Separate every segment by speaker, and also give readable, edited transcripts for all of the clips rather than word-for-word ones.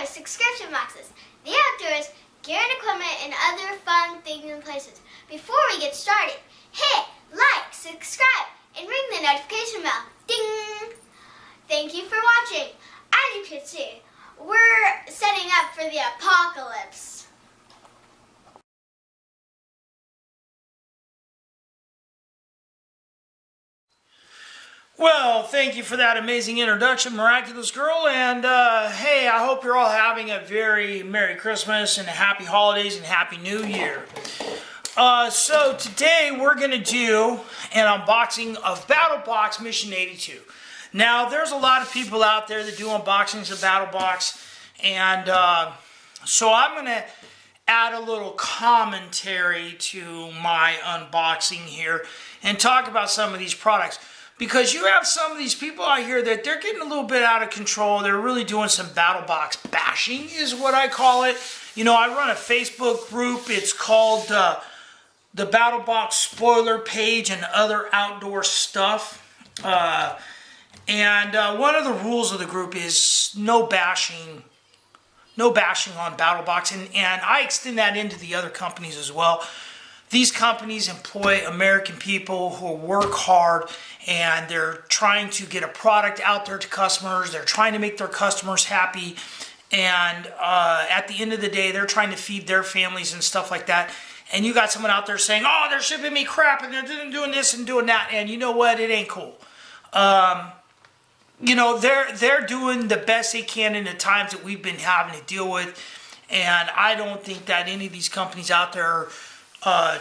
Speaker 1: stores, subscription boxes, the outdoors, gear and equipment, and other fun things and places. Before we get started, hit like, subscribe, and ring the notification bell. Ding! Thank you for watching. As you can see, we're setting up for the apocalypse.
Speaker 2: Well, thank you for that amazing introduction, Miraculous Girl, and hey, I hope you're all having a very Merry Christmas and Happy Holidays and Happy New Year. So today we're going to do an unboxing of Battlebox Mission 82. Now, there's a lot of people out there that do unboxings of Battlebox, and so I'm going to add a little commentary to my unboxing here and talk about some of these products. Because you have some of these people out here that they're getting a little bit out of control. They're really doing some Battlebox bashing is what I call it. You know, I run a Facebook group. It's called the Battlebox Spoiler Page and Other Outdoor Stuff. One of the rules of the group is no bashing on Battlebox. And I extend that into the other companies as well. These companies employ American people who work hard, and they're trying to get a product out there to customers. They're trying to make their customers happy, and at the end of the day, they're trying to feed their families and stuff like that. And you got someone out there saying, oh, they're shipping me crap, and they're doing this and doing that, and you know what? It ain't cool. You know, they're doing the best they can in the times that we've been having to deal with, and I don't think that any of these companies out there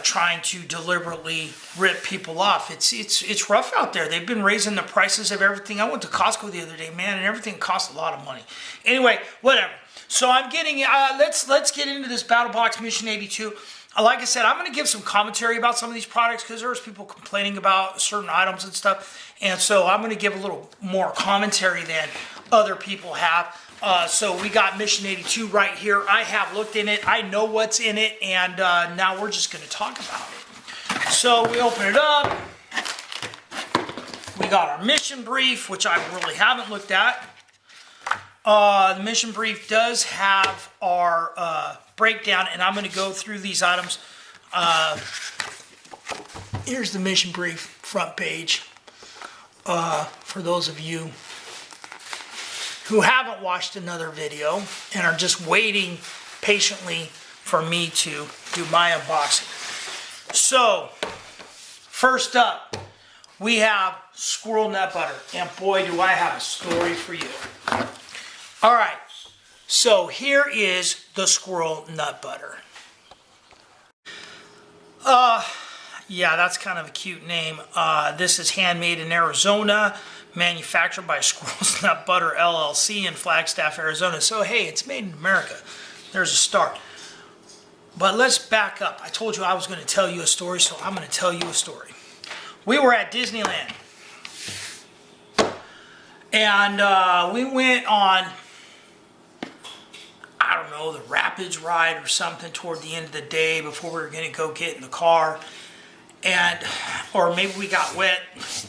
Speaker 2: trying to deliberately rip people off. It's rough out there. They've been raising the prices of everything. I went to Costco the other day, man, and everything costs a lot of money. Anyway, whatever. So I'm getting, let's get into this Battlebox Mission 82. Like I said, I'm going to give some commentary about some of these products because there's people complaining about certain items and stuff. And so I'm going to give a little more commentary than other people have. So we got Mission 82 right here. I have looked in it. I know what's in it. And now we're just going to talk about it. So we open it up. We got our mission brief, which I really haven't looked at. The mission brief does have our breakdown, and I'm going to go through these items. Here's the mission brief front page for those of you who haven't watched another video and are just waiting patiently for me to do my unboxing. So, first up, we have Squirrel Nut Butter, and boy, do I have a story for you. All right, so here is the Squirrel Nut Butter. Yeah, that's kind of a cute name. This is handmade in Arizona, manufactured by Squirrel Nut Butter LLC in Flagstaff, Arizona. So, hey, it's made in America. There's a start. But let's back up. I told you I was going to tell you a story, so I'm going to tell you a story. We were at Disneyland, and we went on, I don't know, the Rapids ride or something toward the end of the day before we were going to go get in the car. Or maybe we got wet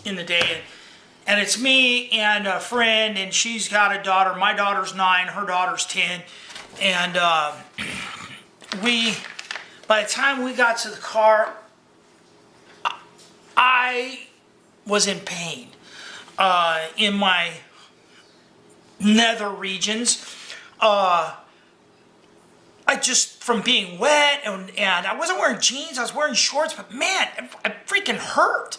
Speaker 2: in the day. And it's me and a friend, and she's got a daughter. My daughter's 9, her daughter's 10. And by the time we got to the car, I was in pain in my nether regions. I just, from being wet, and I wasn't wearing jeans, I was wearing shorts, but man, I freaking hurt.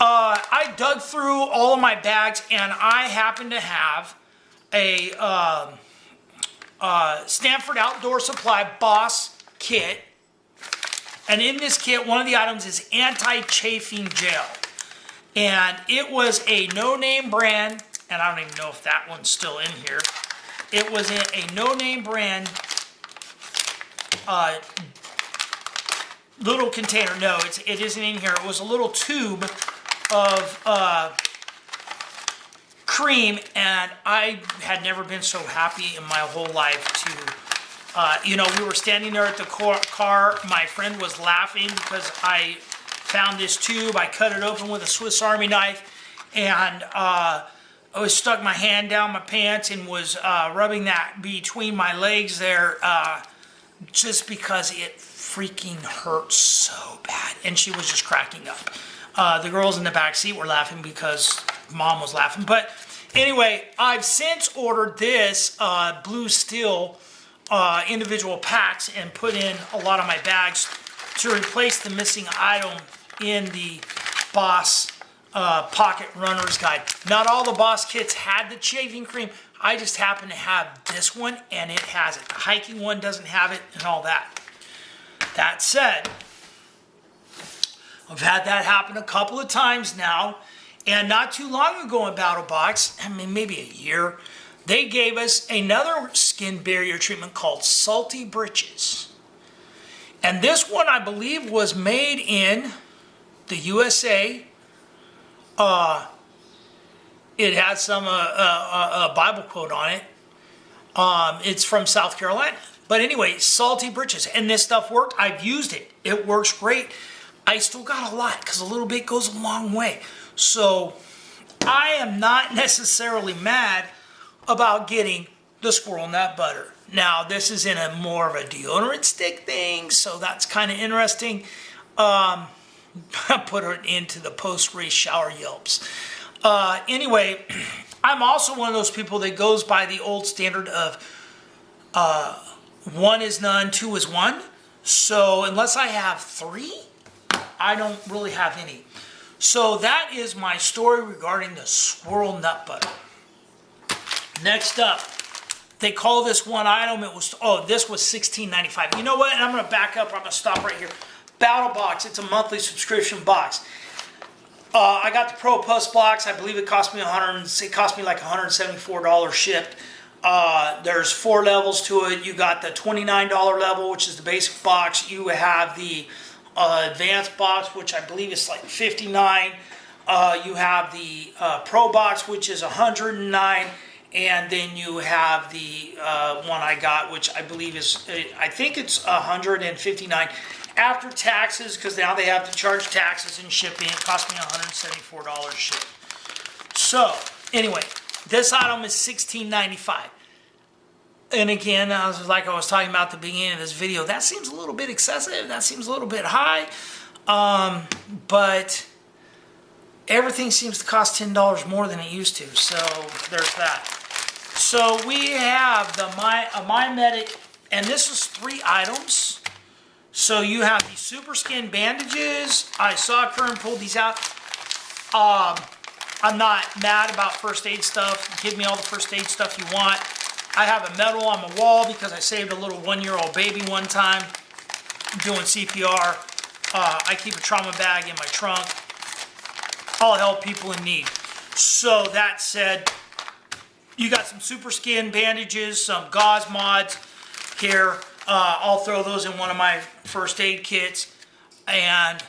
Speaker 2: I dug through all of my bags, and I happened to have a Stanford Outdoor Supply Boss kit. And in this kit, one of the items is anti-chafing gel. And it was a no-name brand, and I don't even know if that one's still in here. It was a no-name brand little container. No, it isn't in here. It was a little tube of cream, and I had never been so happy in my whole life to, you know, we were standing there at the car. My friend was laughing because I found this tube. I cut it open with a Swiss Army knife, and I was stuck my hand down my pants and was rubbing that between my legs there just because it freaking hurt so bad. And she was just cracking up. The girls in the back seat were laughing because Mom was laughing. But anyway, I've since ordered this Blue Steel individual packs and put in a lot of my bags to replace the missing item in the Boss Pocket Runner's Guide. Not all the Boss kits had the shaving cream. I just happen to have this one, and it has it. The hiking one doesn't have it, and all that. That said, I've had that happen a couple of times now, and not too long ago in Battlebox, I mean maybe a year, they gave us another skin barrier treatment called Salty Britches. And this one, I believe, was made in the USA. It has some a Bible quote on it. It's from South Carolina. But anyway, Salty Britches. And this stuff worked. I've used it. It works great. I still got a lot because a little bit goes a long way. So I am not necessarily mad about getting the Squirrel Nut Butter. Now, this is in a more of a deodorant stick thing, so that's kind of interesting. I put it into the post-race shower yelps. Anyway, I'm also one of those people that goes by the old standard of one is none, two is one. So unless I have three, I don't really have any. So that is my story regarding the Squirrel Nut Butter. Next up, they call this one item, this was $16.95. You know what? And I'm going to back up. I'm going to stop right here. Battlebox, it's a monthly subscription box. I got the Pro Plus box. I believe it cost me like $174 shipped. There's 4 levels to it. You got the $29 level, which is the basic box. You have the advanced box, which I believe is like $59. You have the Pro box, which is $109. And then you have the one I got, which I believe is, I think it's $159 after taxes, because now they have to charge taxes and shipping. It cost me $174 shipped. So anyway, this item is $16.95. And again, like I was talking about at the beginning of this video, that seems a little bit excessive. That seems a little bit high. But everything seems to cost $10 more than it used to. So there's that. So we have the My Medic, and this is 3 items. So you have the Super Skin bandages. I saw Kern pull these out. I'm not mad about first aid stuff. Give me all the first aid stuff you want. I have a medal on my wall because I saved a little 1-year-old baby one time doing CPR. I keep a trauma bag in my trunk. I'll help people in need. So that said, you got some Super Skin bandages, some gauze mods here. I'll throw those in one of my first aid kits. And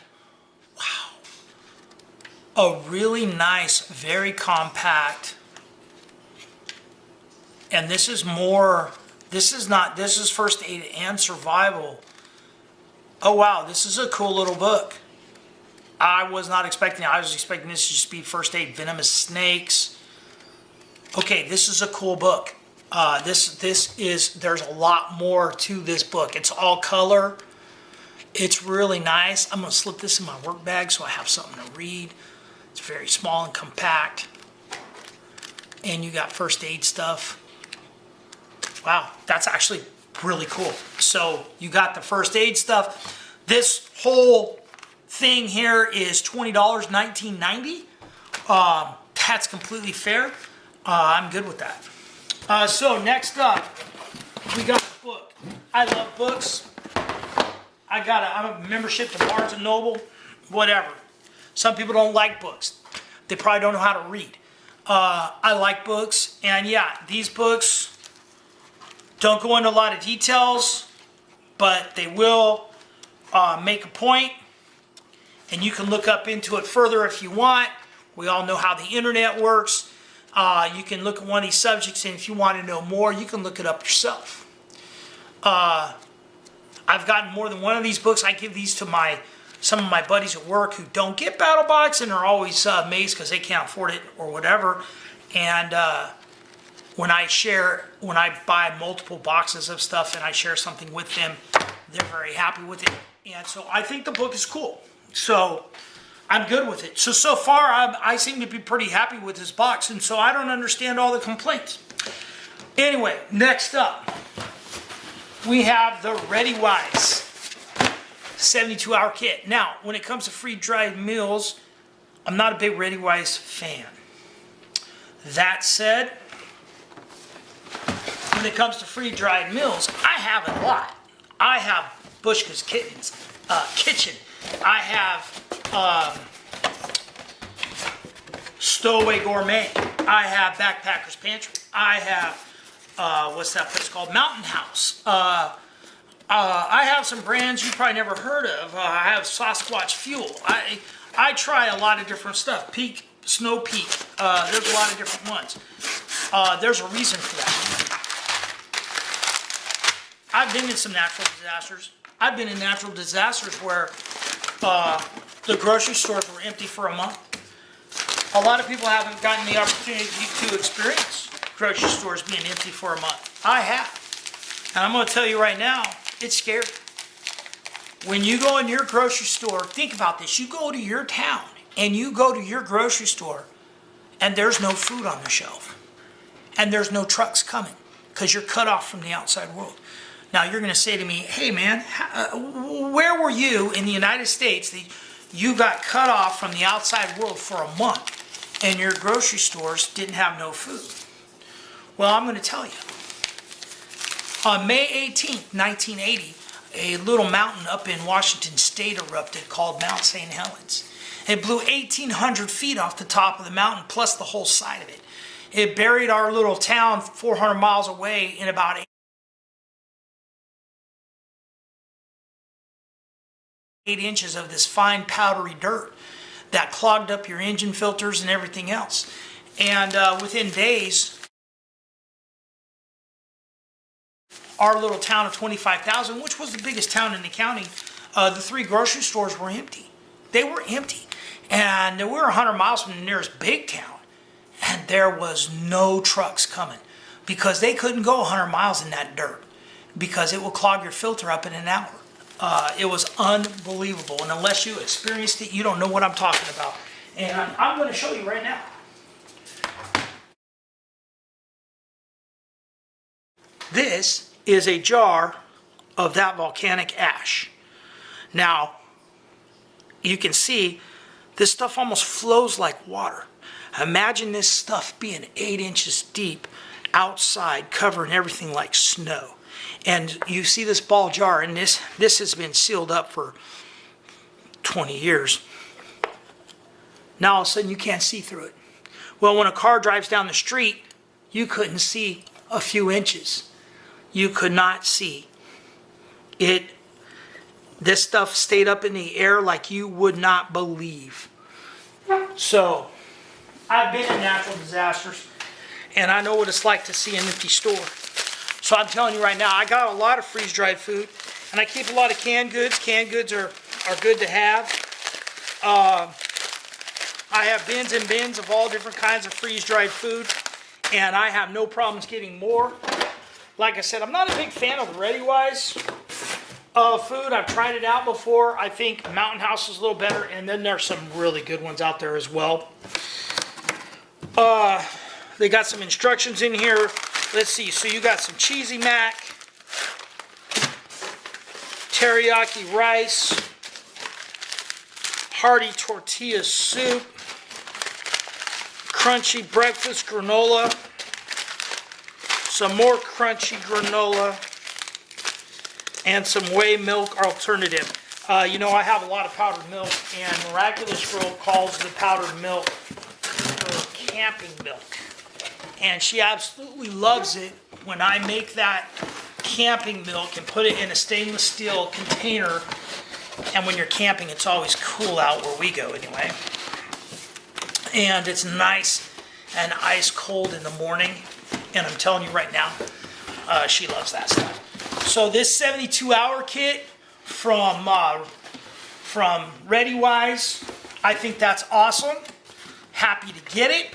Speaker 2: wow, a really nice, very compact. And this is first aid and survival. Oh wow, this is a cool little book. I was not expecting it. I was expecting this to just be first aid, venomous snakes. Okay, this is a cool book. There's a lot more to this book. It's all color. It's really nice. I'm going to slip this in my work bag so I have something to read. It's very small and compact. And you got first aid stuff. Wow, that's actually really cool. So you got the first aid stuff. This whole thing here is $20, $19.90. That's completely fair. I'm good with that. So next up, we got a book. I love books. I'm a membership to Barnes & Noble, whatever. Some people don't like books. They probably don't know how to read. I like books, and yeah, these books don't go into a lot of details, but they will make a point, and you can look up into it further if you want. We all know how the internet works. You can look at one of these subjects, and if you want to know more, you can look it up yourself. I've gotten more than one of these books. I give these to some of my buddies at work who don't get Battlebox and are always amazed because they can't afford it or whatever. And when I buy multiple boxes of stuff and I share something with them, they're very happy with it. And so I think the book is cool. So I'm good with it. So far, I seem to be pretty happy with this box, and so I don't understand all the complaints. Anyway, next up, we have the ReadyWise 72-hour kit. Now, when it comes to freeze-dried meals, I'm not a big ReadyWise fan. That said, when it comes to freeze-dried meals, I have a lot. I have Bushka's Kitchen. I have Stowaway Gourmet. I have Backpacker's Pantry. I have, what's that place called? Mountain House. I have some brands you probably never heard of. I have Sasquatch Fuel. I try a lot of different stuff. Snow Peak. There's a lot of different ones. There's a reason for that. I've been in some natural disasters. I've been in natural disasters where the grocery stores were empty for a month. A lot of people haven't gotten the opportunity to experience grocery stores being empty for a month. I have. And I'm going to tell you right now, it's scary. When you go in your grocery store, think about this. You go to your town and you go to your grocery store and there's no food on the shelf. And there's no trucks coming because you're cut off from the outside world. Now you're going to say to me, hey man, where were you in the United States that you got cut off from the outside world for a month and your grocery stores didn't have no food? Well, I'm going to tell you. On May 18th, 1980, a little mountain up in Washington State erupted called Mount St. Helens. It blew 1,800 feet off the top of the mountain plus the whole side of it. It buried our little town 400 miles away in about 8 inches of this fine powdery dirt that clogged up your engine filters and everything else. And within days, our little town of 25,000, which was the biggest town in the county, the 3 grocery stores were empty. They were empty. And we were 100 miles from the nearest big town. And there was no trucks coming because they couldn't go 100 miles in that dirt because it will clog your filter up in an hour. It was unbelievable. And unless you experienced it, you don't know what I'm talking about. And I'm going to show you right now. This is a jar of that volcanic ash. Now, you can see this stuff almost flows like water. Imagine this stuff being 8 inches deep outside, covering everything like snow. And you see this ball jar, and this has been sealed up for 20 years. Now all of a sudden you can't see through it. Well, when a car drives down the street, you couldn't see a few inches. You could not see it. This stuff stayed up in the air like you would not believe. So, I've been in natural disasters, and I know what it's like to see an empty store. So I'm telling you right now, I got a lot of freeze-dried food, and I keep a lot of canned goods. Canned goods are good to have. I have bins and bins of all different kinds of freeze-dried food, and I have no problems getting more. Like I said, I'm not a big fan of the ReadyWise food. I've tried it out before. I think Mountain House is a little better, and then there's some really good ones out there as well. They got some instructions in here. Let's see. So you got some cheesy mac, teriyaki rice, hearty tortilla soup, crunchy breakfast granola, some more crunchy granola, and some whey milk alternative. You know, I have a lot of powdered milk, and Miraculous Girl calls the powdered milk her camping milk. And she absolutely loves it when I make that camping milk and put it in a stainless steel container. And when you're camping, it's always cool out where we go anyway. And it's nice and ice cold in the morning. And I'm telling you right now, she loves that stuff. So this 72-hour kit from ReadyWise, I think that's awesome. Happy to get it.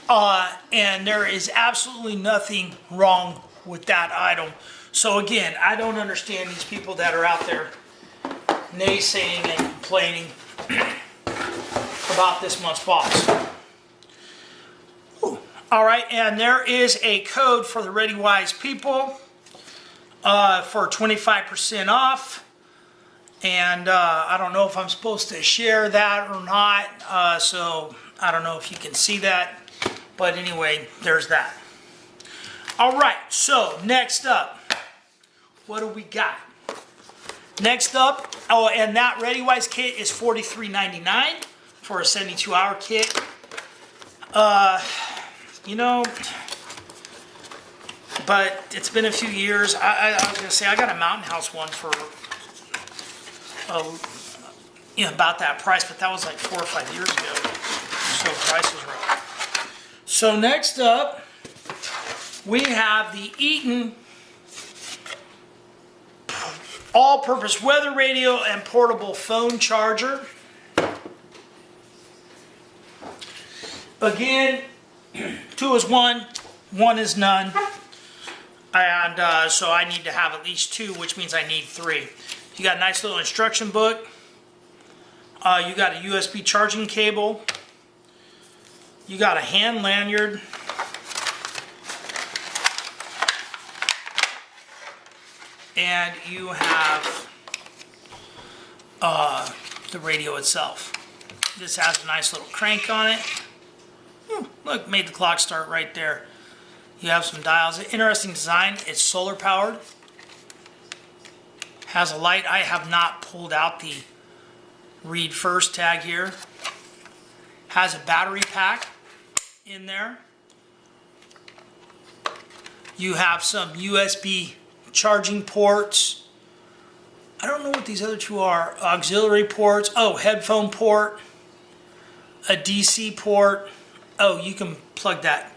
Speaker 2: And there is absolutely nothing wrong with that item. So again, I don't understand these people that are out there naysaying and complaining about this month's box. Ooh. All right, and there is a code for the Ready Wise people for 25% off. And I don't know if I'm supposed to share that or not, so I don't know if you can see that. But anyway, there's that. All right, so next up, what do we got? Next up, oh, and that ReadyWise kit is $43.99 for a 72-hour kit. You know, but it's been a few years. I was gonna say I got a Mountain House one for about that price, but that was like 4 or 5 years ago. So price was right. So next up, we have the Eaton all-purpose weather radio and portable phone charger. Again, 2 is 1, 1 is none. And so I need to have at least 2, which means I need 3. You got a nice little instruction book. You got a USB charging cable. You got a hand lanyard. And you have the radio itself. This has a nice little crank on it. Look, made the clock start right there. You have some dials. Interesting design. It's solar powered. Has a light. I have not pulled out the read first tag here. Has a battery pack in there. You have some USB charging ports. I don't know what these other 2 are. Auxiliary ports. Oh, headphone port. A DC port. Oh, you can plug that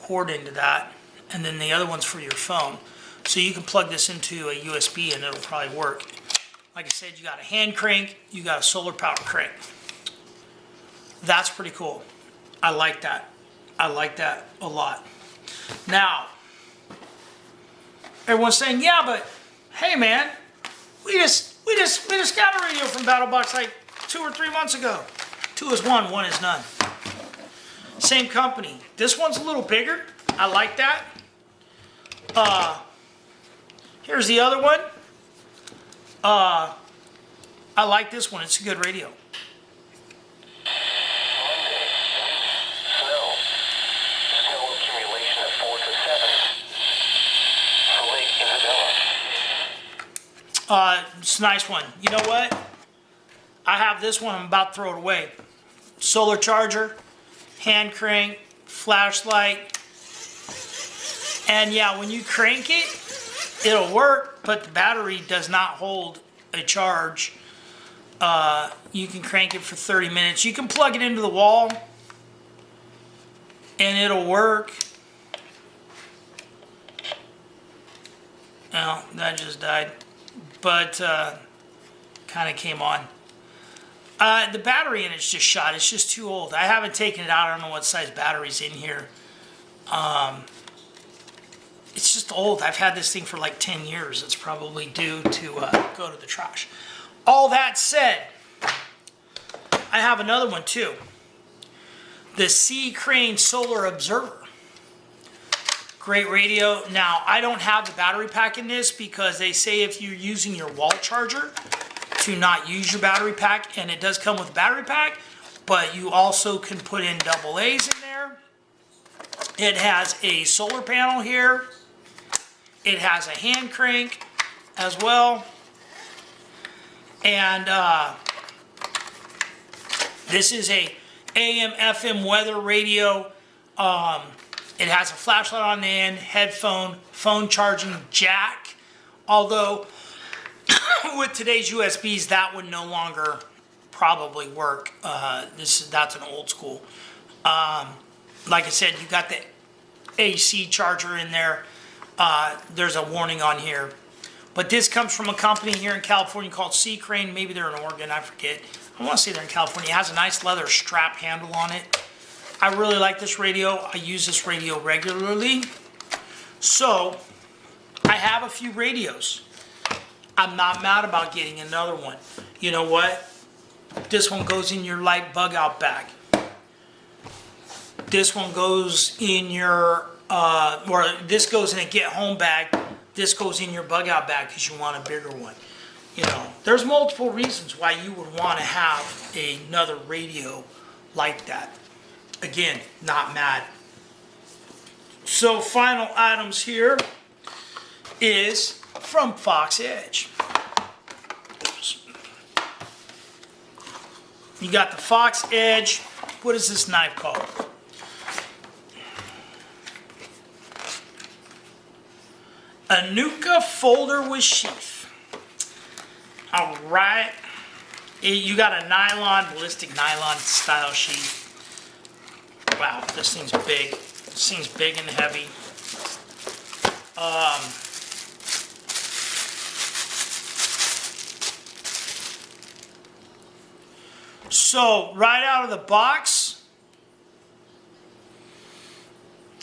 Speaker 2: cord into that. And then the other one's for your phone. So you can plug this into a USB and it'll probably work. Like I said, you got a hand crank. You got a solar powered crank. That's pretty cool. I like that. I like that a lot. Now, everyone's saying, yeah, but hey man, we just got a radio from Battlebox like 2 or 3 months ago. 2 is 1, 1 is none. Same company. This one's a little bigger. I like that. Here's the other one. I like this one. It's a good radio. It's a nice one. You know what? I have this one. I'm about to throw it away. Solar charger, hand crank, flashlight. And yeah, when you crank it, it'll work, but the battery does not hold a charge. You can crank it for 30 minutes. You can plug it into the wall and it'll work. Oh, that just died. But kind of came on. The battery in it's just shot. It's just too old. I haven't taken it out. I don't know what size battery's in here. It's just old. I've had this thing for like 10 years. It's probably due to go to the trash. All that said, I have another one too. The Sea Crane Solar Observer. Great radio. Now, I don't have the battery pack in this because they say if you're using your wall charger to not use your battery pack, and it does come with a battery pack, but you also can put in double A's in there. It has a solar panel here. It has a hand crank as well. And this is a AM FM weather radio. It has a flashlight on the end, headphone, phone charging jack. Although with today's USBs, that would no longer probably work. That's an old school. Like I said, you got the AC charger in there. There's a warning on here. But this comes from a company here in California called Sea Crane. Maybe they're in Oregon, I forget. I want to say they're in California. It has a nice leather strap handle on it. I really like this radio. I use this radio regularly. So, I have a few radios. I'm not mad about getting another one. You know what? This one goes in your light bug out bag. This one goes in your, or this goes in a get home bag. This goes in your bug out bag because you want a bigger one. You know, there's multiple reasons why you would want to have another radio like that. Again, not mad. So final items here is from Fox Edge. You got the Fox Edge. What is this knife called? A Nuka folder with sheath. All right. You got a nylon, ballistic nylon style sheath. Wow, this thing's big. This thing's big and heavy. So, right out of the box,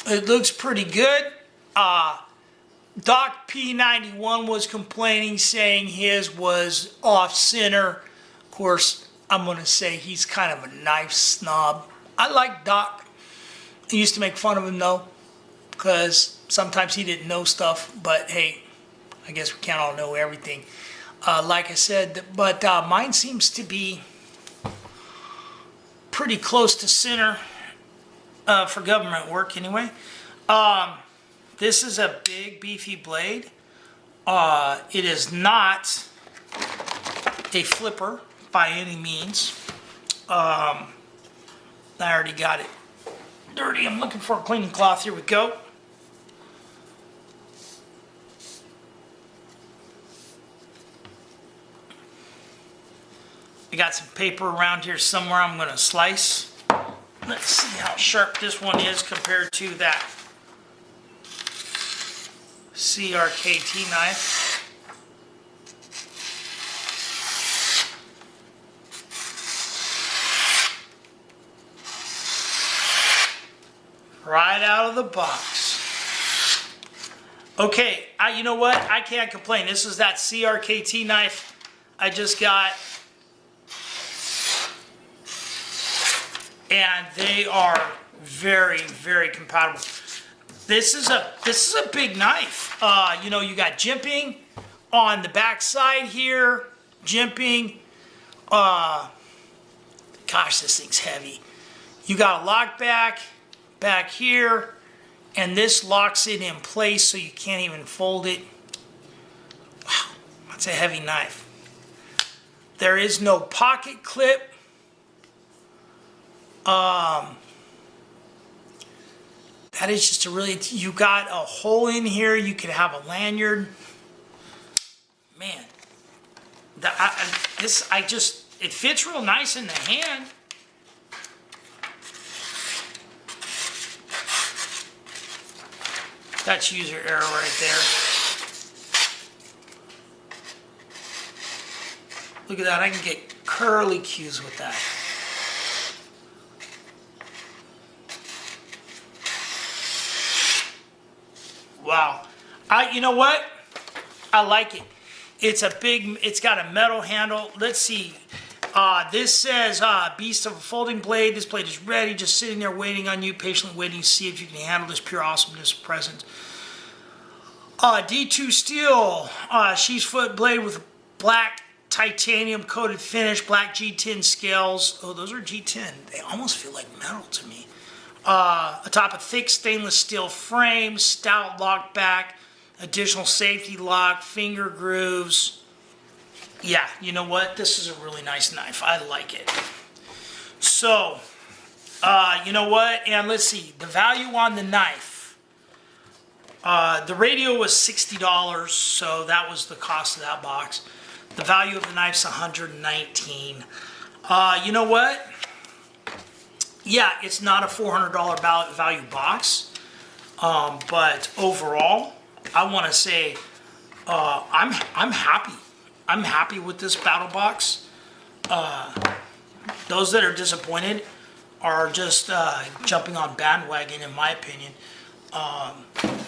Speaker 2: it looks pretty good. Doc P91 was complaining, saying his was off center. Of course, I'm going to say he's kind of a knife snob. I like Doc. I used to make fun of him though, because sometimes he didn't know stuff, but hey, I guess we can't all know everything. Like I said, but mine seems to be pretty close to center for government work anyway. This is a big beefy blade. It is not a flipper by any means. I already got it dirty. I'm looking for a cleaning cloth. Here we go. I got some paper around here somewhere I'm going to slice. Let's see how sharp this one is compared to that CRKT knife. Right out of the box. Okay, you know what? I can't complain. This is that CRKT knife I just got. And they are very, very compatible. This is a big knife. You know, you got jimping on the back side here. Jimping. Gosh, this thing's heavy. You got a lock back here, and this locks it in place so you can't even fold it. Wow, that's a heavy knife. There is no pocket clip. That is just a really, you got a hole in here, you could have a lanyard. Man, it fits real nice in the hand. That's user error right there. Look at that, I can get curly cues with that. Wow. You know what? I like it. It's got a metal handle. Let's see. This says, beast of a folding blade. This blade is ready, just sitting there waiting on you, patiently waiting to see if you can handle this pure awesomeness present. D2 steel, sheath foot blade with black titanium coated finish, black G10 scales. Oh, those are G10. They almost feel like metal to me. Atop a thick stainless steel frame, stout lock back, additional safety lock, finger grooves. Yeah, you know what? This is a really nice knife. I like it. So, you know what? And let's see. The value on the knife. The radio was $60, so that was the cost of that box. The value of the knife's $119. You know what? Yeah, it's not a $400 value box, but overall, I want to say I'm happy. I'm happy with this battle box. Those that are disappointed, are just jumping on bandwagon, in my opinion,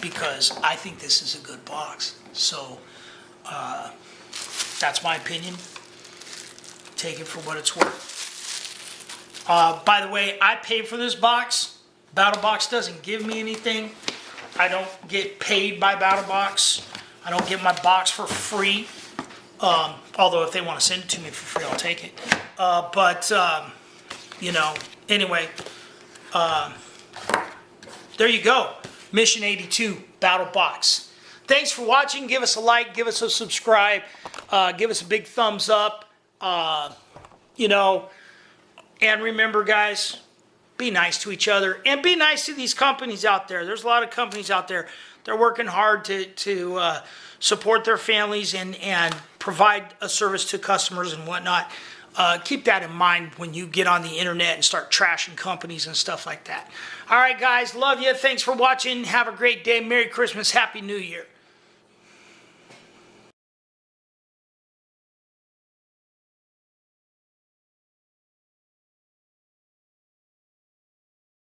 Speaker 2: because I think this is a good box. So that's my opinion. Take it for what it's worth. By the way, I paid for this box. Battlebox doesn't give me anything. I don't get paid by Battlebox. I don't get my box for free. Although if they want to send it to me for free, I'll take it. You know, anyway, there you go. Mission 82 Battlebox. Thanks for watching. Give us a like, give us a subscribe, give us a big thumbs up. You know, and remember, guys, be nice to each other and be nice to these companies out there. There's a lot of companies out there. They're working hard to support their families and provide a service to customers and whatnot. Keep that in mind when you get on the internet and start trashing companies and stuff like that. All right, guys, love you. Thanks for watching. Have a great day. Merry Christmas. Happy New Year.